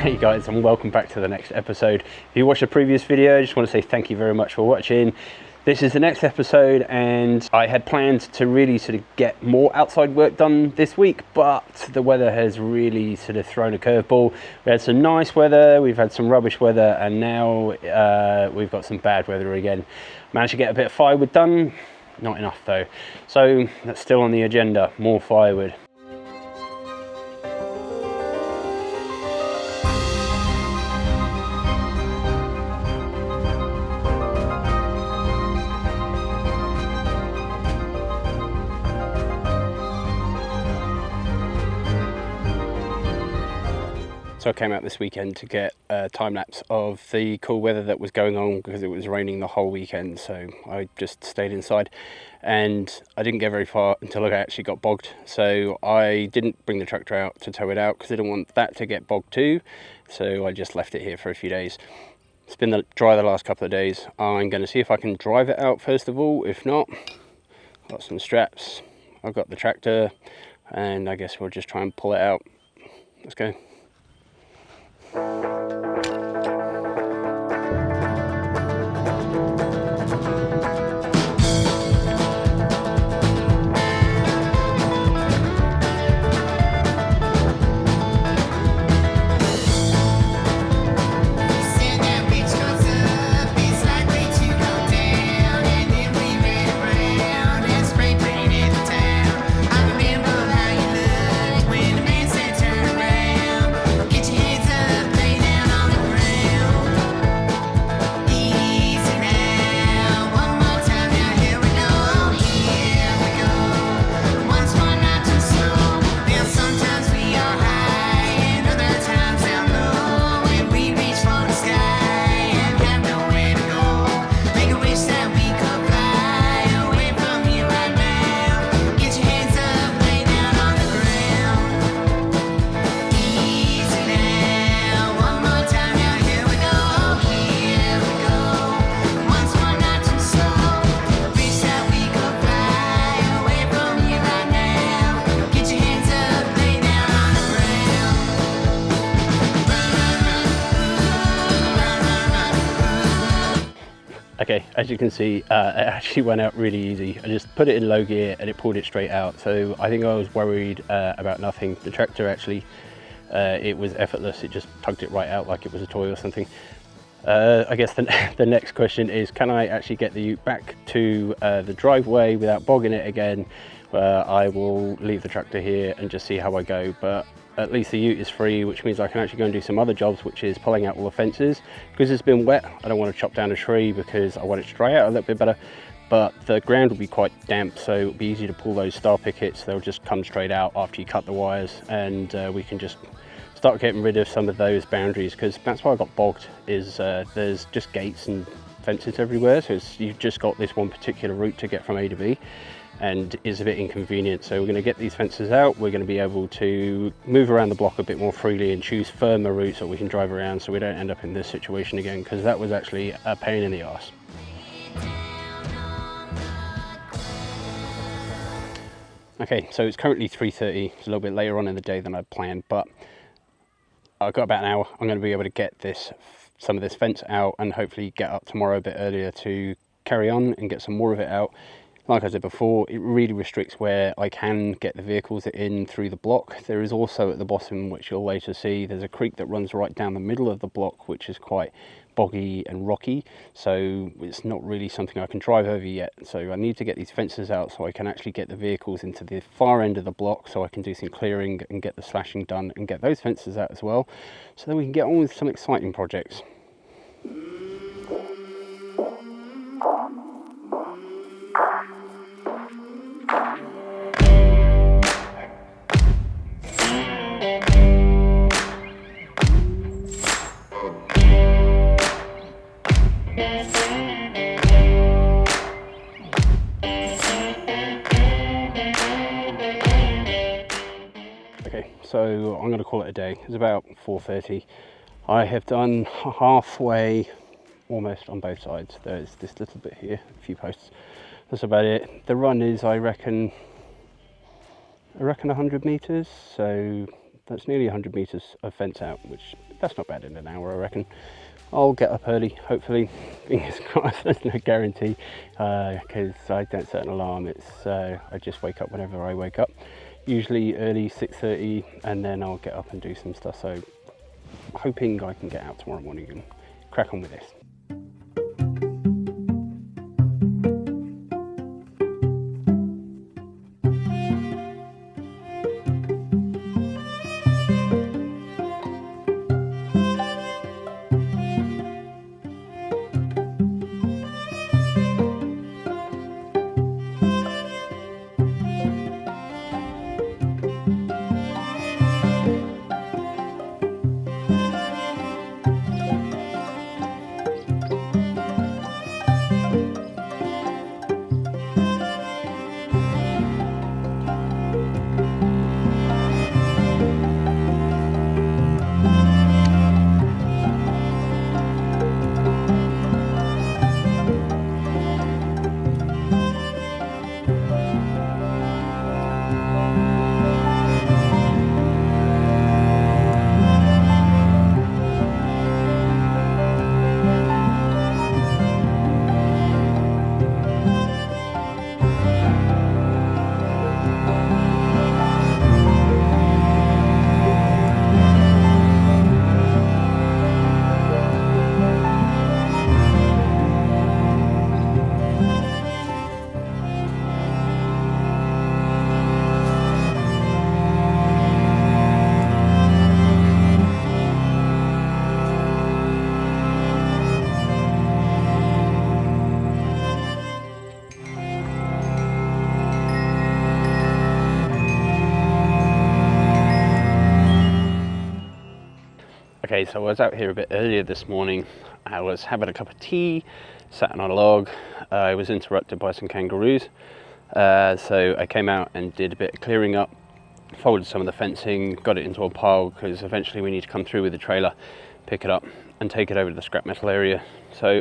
Hey guys, and welcome back to the next episode. If you watched the previous video, I just want to say thank you very much for watching. This is the next episode, and I had planned to really sort of get more outside work done this week, but the weather has really sort of thrown a curveball. We had some nice weather, we've had some rubbish weather, and now we've got some bad weather again. Managed to get a bit of firewood done, not enough though. So that's still on the agenda, more firewood. So I came out this weekend to get a time lapse of the cool weather that was going on because it was raining the whole weekend. So I just stayed inside and I didn't get very far until I actually got bogged. So I didn't bring the tractor out to tow it out because I didn't want that to get bogged too. So I just left it here for a few days. It's been dry the last couple of days. I'm going to see if I can drive it out first of all. If not, I've got some straps. I've got the tractor and I guess we'll just try and pull it out. Let's go. Okay, as you can see, it actually went out really easy. I just put it in low gear and it pulled it straight out. So I think I was worried about nothing. The tractor actually, it was effortless. It just tugged it right out like it was a toy or something. I guess the next question is, can I actually get the ute back to the driveway without bogging it again? I will leave the tractor here and just see how I go. But at least the ute is free, which means I can actually go and do some other jobs, which is pulling out all the fences. Because it's been wet, I don't want to chop down a tree because I want it to dry out a little bit better. But the ground will be quite damp, so it'll be easy to pull those star pickets. They'll just come straight out after you cut the wires, and we can just start getting rid of some of those boundaries, because that's why I got bogged, is there's just gates and fences everywhere. So you've just got this one particular route to get from A to B, and is a bit inconvenient. So we're going to get these fences out. We're going to be able to move around the block a bit more freely and choose firmer routes that we can drive around, so we don't end up in this situation again, because that was actually a pain in the arse. Okay, so it's currently 3:30. It's a little bit later on in the day than I'd planned, but I've got about an hour. I'm going to be able to get some of this fence out and hopefully get up tomorrow a bit earlier to carry on and get some more of it out. Like I said before, it really restricts where I can get the vehicles in through the block. There is also at the bottom, which you'll later see, there's a creek that runs right down the middle of the block, which is quite boggy and rocky. So it's not really something I can drive over yet. So I need to get these fences out so I can actually get the vehicles into the far end of the block, so I can do some clearing and get the slashing done and get those fences out as well. So then we can get on with some exciting projects. Okay, so I'm going to call it a day. It's about 4:30. I have done halfway almost on both sides. There's this little bit here, a few posts. That's about it. The run is, I reckon 100 meters, so that's nearly 100 meters of fence out, which that's not bad in an hour, I reckon. I'll get up early, hopefully. Fingers crossed. There's no guarantee, because I don't set an alarm. I just wake up whenever I wake up, usually early 6:30, and then I'll get up and do some stuff. So hoping I can get out tomorrow morning and crack on with this. Okay, so I was out here a bit earlier this morning. I was having a cup of tea, sat on a log. I was interrupted by some kangaroos. So I came out and did a bit of clearing up, folded some of the fencing, got it into a pile, because eventually we need to come through with the trailer, pick it up and take it over to the scrap metal area. So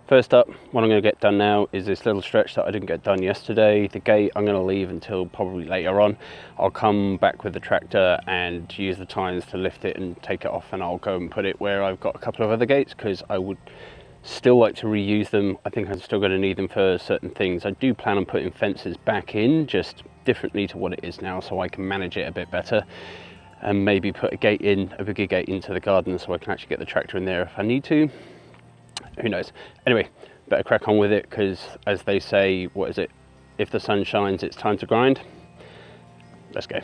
first up, what I'm going to get done now is this little stretch that I didn't get done yesterday. The gate I'm going to leave until probably later on. I'll come back with the tractor and use the tines to lift it and take it off, and I'll go and put it where I've got a couple of other gates, because I would still like to reuse them. I think I'm still going to need them for certain things. I do plan on putting fences back in, just differently to what it is now, so I can manage it a bit better, and maybe put a gate in, a bigger gate into the garden, so I can actually get the tractor in there if I need to. Who knows? Anyway, better crack on with it, because as they say, what is it? If the sun shines, it's time to grind. Let's go.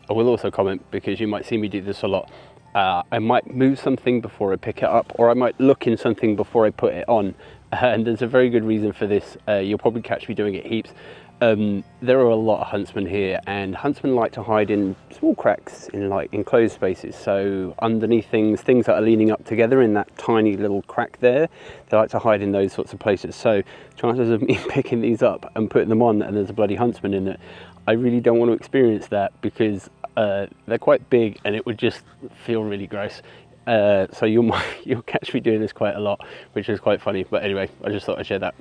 I will also comment, because you might see me do this a lot. I might move something before I pick it up, or I might look in something before I put it on. And there's a very good reason for this. You'll probably catch me doing it heaps. There are a lot of huntsmen here, and huntsmen like to hide in small cracks in like enclosed spaces. So underneath things that are leaning up together in that tiny little crack there, they like to hide in those sorts of places. So chances of me picking these up and putting them on and there's a bloody huntsman in it, I really don't want to experience that, because they're quite big and it would just feel really gross. So you'll catch me doing this quite a lot, which is quite funny. But anyway, I just thought I'd share that.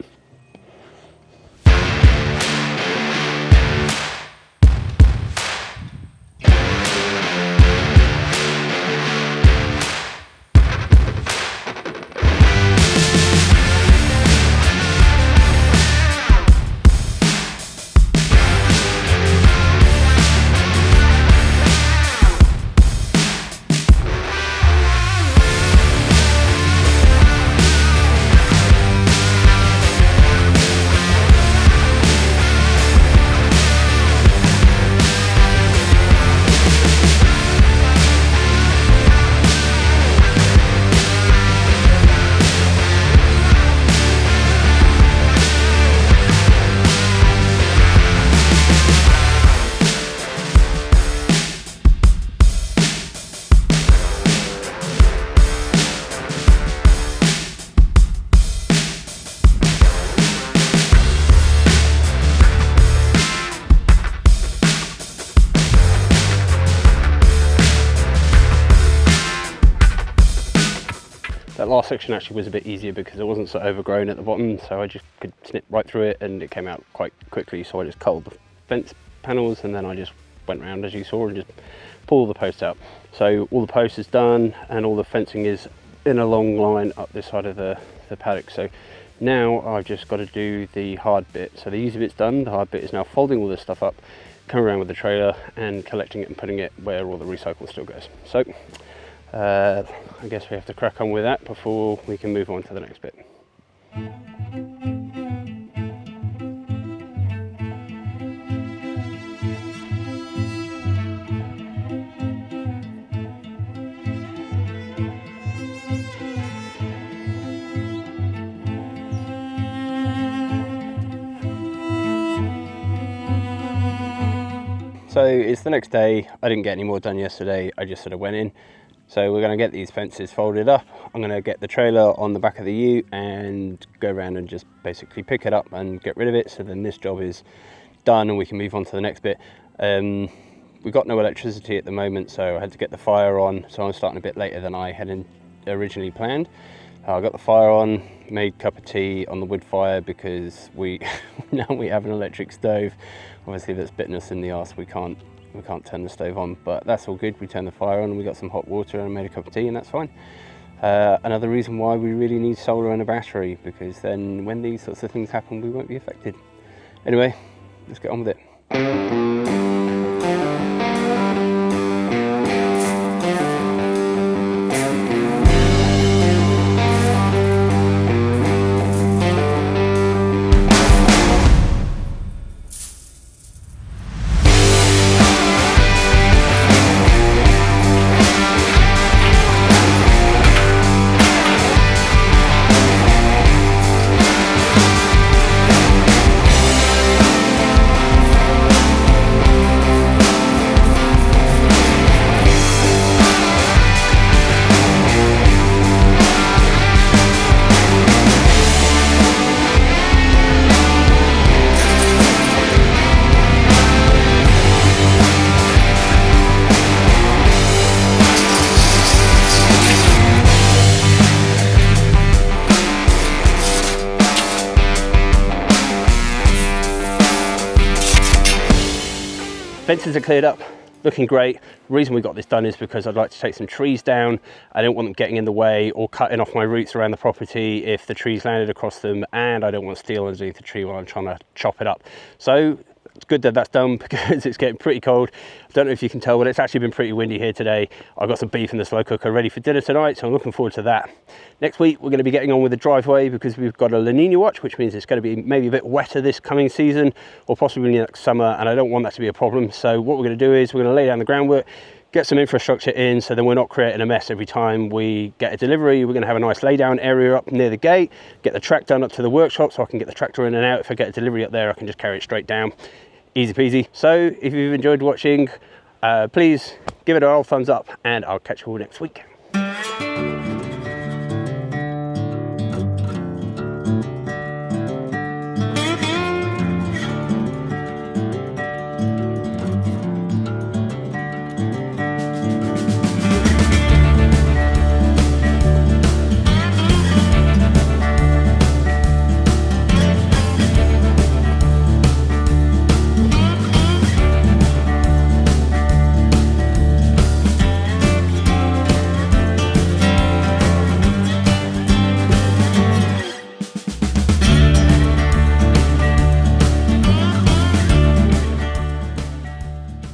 That last section actually was a bit easier because it wasn't so overgrown at the bottom, so I just could snip right through it and it came out quite quickly. So I just culled the fence panels and then I just went around as you saw and just pull all the posts out. So all the post is done and all the fencing is in a long line up this side of the paddock. So now I've just got to do the hard bit. So the easy bit's done. The hard bit is now folding all this stuff up, coming around with the trailer and collecting it and putting it where all the recycle still goes. So I guess we have to crack on with that before we can move on to the next bit. So it's the next day. I didn't get any more done yesterday. I just sort of went in. So we're going to get these fences folded up. I'm going to get the trailer on the back of the ute and go around and just basically pick it up and get rid of it. So then this job is done and we can move on to the next bit. We've got no electricity at the moment, so I had to get the fire on. So I'm starting a bit later than I had originally planned. I got the fire on, made a cup of tea on the wood fire because now we have an electric stove. Obviously that's bitten us in the arse. We can't turn the stove on, but that's all good. We turned the fire on and we got some hot water and made a cup of tea, and that's fine. Another reason why we really need solar and a battery, because then when these sorts of things happen we won't be affected. Anyway, let's get on with it. Fences are cleared up, looking great. The reason we got this done is because I'd like to take some trees down. I don't want them getting in the way or cutting off my roots around the property if the trees landed across them, and I don't want steel underneath the tree while I'm trying to chop it up. So it's good that that's done because it's getting pretty cold. I don't know if you can tell, but it's actually been pretty windy here today. I've got some beef in the slow cooker ready for dinner tonight, so I'm looking forward to that. Next week, we're going to be getting on with the driveway because we've got a La Nina watch, which means it's going to be maybe a bit wetter this coming season or possibly next summer, and I don't want that to be a problem. So what we're going to do is we're going to lay down the groundwork, get some infrastructure in so then we're not creating a mess every time we get a delivery. We're going to have a nice lay down area up near the gate, get the track done up to the workshop so I can get the tractor in and out. If I get a delivery up there, I can just carry it straight down. Easy peasy. So if you've enjoyed watching, please give it an old thumbs up and I'll catch you all next week.